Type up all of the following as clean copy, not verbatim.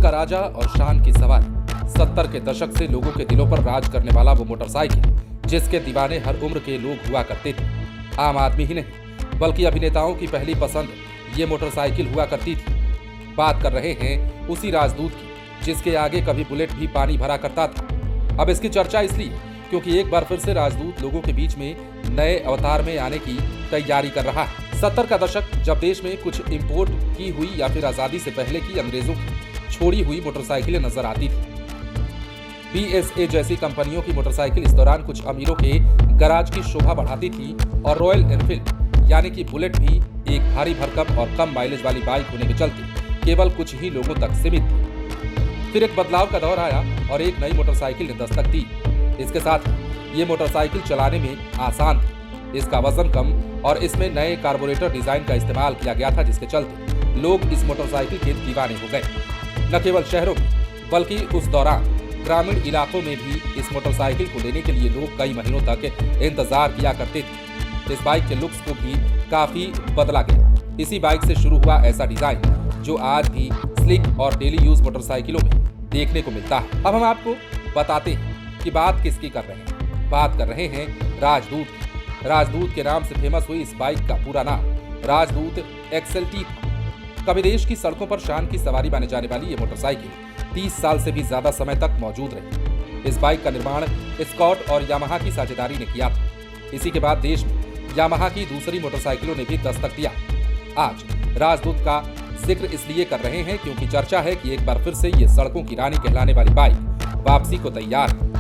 का राजा और शान की सवारी। 70 के दशक से लोगों के दिलों पर राज करने वाला वो मोटरसाइकिल जिसके दीवाने हर उम्र के लोग हुआ करते थे। आम आदमी ही नहीं बल्कि अभिनेताओं की पहली पसंद ये मोटरसाइकिल हुआ करती थी। बात कर रहे हैं उसी राजदूत की जिसके आगे कभी बुलेट भी पानी भरा करता था। अब इसकी चर्चा इसलिए क्योंकि एक बार फिर से राजदूत लोगों के बीच में नए अवतार में आने की तैयारी कर रहा है। 70 का दशक जब देश में कुछ इंपोर्ट की हुई या फिर आजादी से पहले की अंग्रेजों की छोड़ी हुई मोटरसाइकिलें नजर आती थी। BSA जैसी कंपनियों की मोटरसाइकिल इस दौरान कुछ अमीरों के गराज की शोभा बढ़ाती थी और रॉयल एनफील्ड यानी कि बुलेट भी एक भारी भरकम और कम माइलेज वाली बाइक होने के चलते केवल कुछ ही लोगों तक सीमित थी। फिर एक बदलाव का दौर आया और एक नई मोटरसाइकिल ने दस्तक दी। इसके साथ ये मोटरसाइकिल चलाने में आसान थी, इसका वजन कम और इसमें नए कार्बोरेटर डिजाइन का इस्तेमाल किया गया था, जिसके चलते लोग इस मोटरसाइकिल के दीवाने हो गए। न केवल शहरों में बल्कि उस दौरान ग्रामीण इलाकों में भी इस मोटरसाइकिल को लेने के लिए लोग कई महीनों तक इंतजार किया करते थे। इस बाइक के लुक्स को भी काफी बदला गया। इसी बाइक से शुरू हुआ ऐसा डिजाइन जो आज भी स्लिक और डेली यूज मोटरसाइकिलों में देखने को मिलता है। अब हम आपको बताते हैं कि बात किसकी कर रहे हैं। बात कर रहे हैं राजदूत की। राजदूत के नाम से फेमस हुई इस बाइक का पूरा नाम राजदूत XLT था। कभी देश की सड़कों पर शान की सवारी माने जाने वाली ये मोटरसाइकिल 30 साल से भी ज्यादा समय तक मौजूद रही। इस बाइक का निर्माण स्कॉट और यामाहा की साझेदारी ने किया था। इसी के बाद देश में यामाहा की दूसरी मोटरसाइकिलों ने भी दस्तक दिया। आज राजदूत का जिक्र इसलिए कर रहे हैं क्योंकि चर्चा है कि एक बार फिर से ये सड़कों की रानी कहलाने वाली बाइक वापसी को तैयार है।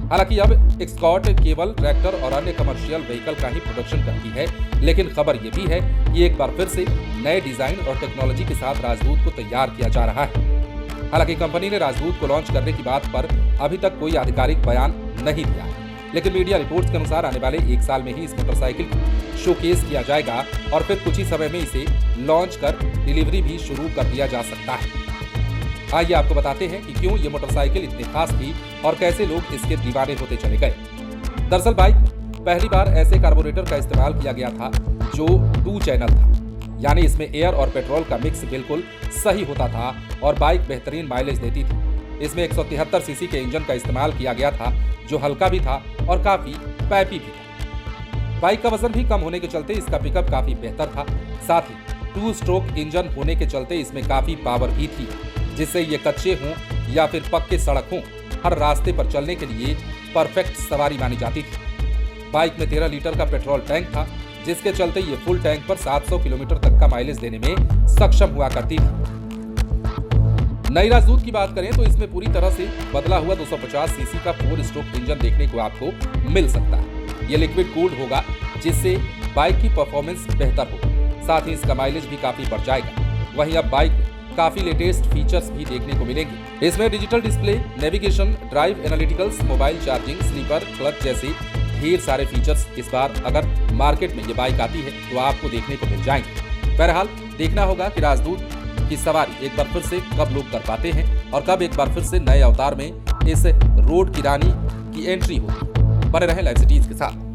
हालांकि अब स्कॉट केवल ट्रैक्टर और अन्य कमर्शियल व्हीकल का ही प्रोडक्शन करती है, लेकिन खबर ये भी है कि एक बार फिर से नए डिजाइन और टेक्नोलॉजी के साथ राजदूत को तैयार किया जा रहा है। हालांकि कंपनी ने राजदूत को लॉन्च करने की बात पर अभी तक कोई आधिकारिक बयान नहीं दिया है, लेकिन मीडिया रिपोर्ट्स के अनुसार आने वाले 1 साल में ही इस मोटरसाइकिल को शोकेस किया जाएगा और फिर कुछ ही समय में इसे लॉन्च कर डिलीवरी भी शुरू कर दिया जा सकता है। आइए आपको बताते हैं कि क्यों ये मोटरसाइकिल इतनी खास थी और कैसे लोग इसके दीवाने होते चले गए। दरअसल बाइक पहली बार ऐसे कार्बोरेटर का इस्तेमाल किया गया था जो 2 चैनल था, यानी इसमें एयर और पेट्रोल का मिक्स बिल्कुल सही होता था और बाइक बेहतरीन माइलेज देती थी। इसमें 173 सीसी के इंजन का इस्तेमाल किया गया था जो हल्का भी था और काफी पैपी भी था। बाइक का वजन भी कम होने के चलते इसका पिकअप काफी बेहतर था। साथ ही 2 स्ट्रोक इंजन होने के चलते इसमें काफी पावर भी थी, जिससे ये कच्चे हों या फिर पक्के सड़क हों, हर रास्ते पर चलने के लिए परफेक्ट सवारी मानी जाती थी। बाइक में 13 लीटर का पेट्रोल टैंक था, जिसके चलते ये फुल टैंक पर 700 किलोमीटर तक का माइलेज देने में सक्षम हुआ करती थी। नई राजदूत की बात करें तो इसमें पूरी तरह से बदला हुआ 250 सीसी का 4 स्ट्रोक इंजन देखने को आपको मिल सकता है। ये लिक्विड कूल्ड होगा, जिससे बाइक की परफॉर्मेंस बेहतर होगी। साथ ही इसका माइलेज भी काफी बढ़ जाएगा। वहीं अब बाइक काफी लेटेस्ट फीचर्स भी देखने को मिलेंगे। इसमें digital display, navigation, drive analyticals, mobile charging, sleeper, clutch जैसे ढेर सारे फीचर्स इस बार अगर मार्केट में ये बाइक आती है तो आपको देखने को मिल जाएंगे। बहरहाल देखना होगा कि राजदूत की सवारी एक बार फिर से कब लोग कर पाते हैं और कब एक बार फिर से नए अवतार में इस रोड की रानी की एंट्री होगी। बने रहें लाइव सिटीज के साथ।